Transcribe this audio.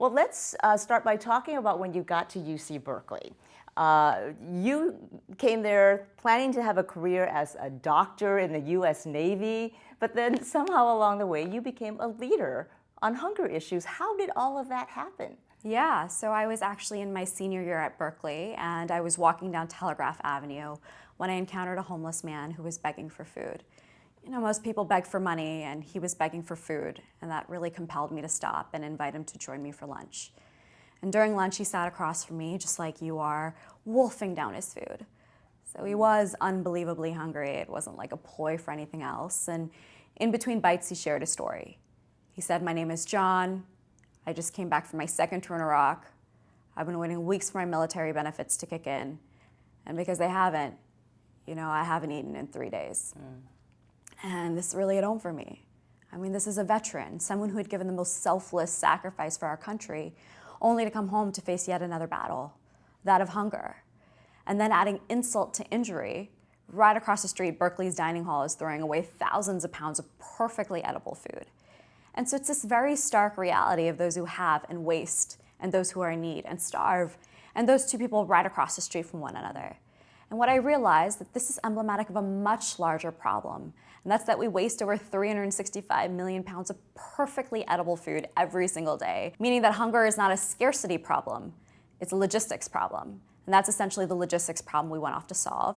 Well, let's start by talking about when you got to UC Berkeley. You came there planning to have a career as a doctor in the U.S. Navy, but then somehow along the way you became a leader on hunger issues. How did all of that happen? Yeah, so I was actually in my senior year at Berkeley, and I was walking down Telegraph Avenue when I encountered a homeless man who was begging for food. You know, most people beg for money, and he was begging for food, and that really compelled me to stop and invite him to join me for lunch. And during lunch, he sat across from me, just like you are, wolfing down his food. So he was unbelievably hungry. It wasn't like a ploy for anything else. And in between bites, he shared a story. He said, "My name is John. I just came back from my second tour in Iraq. I've been waiting weeks for my military benefits to kick in. And because they haven't, I haven't eaten in 3 days." And this really hit home for me. I mean, this is a veteran, someone who had given the most selfless sacrifice for our country, only to come home to face yet another battle, that of hunger. And then adding insult to injury, right across the street, Berkeley's dining hall is throwing away thousands of pounds of perfectly edible food. And so it's this very stark reality of those who have and waste, and those who are in need and starve, and those two people right across the street from one another. And what I realized that this is emblematic of a much larger problem, and that's that we waste over 365 million pounds of perfectly edible food every single day, meaning that hunger is not a scarcity problem, it's a logistics problem. And that's essentially the logistics problem we went off to solve.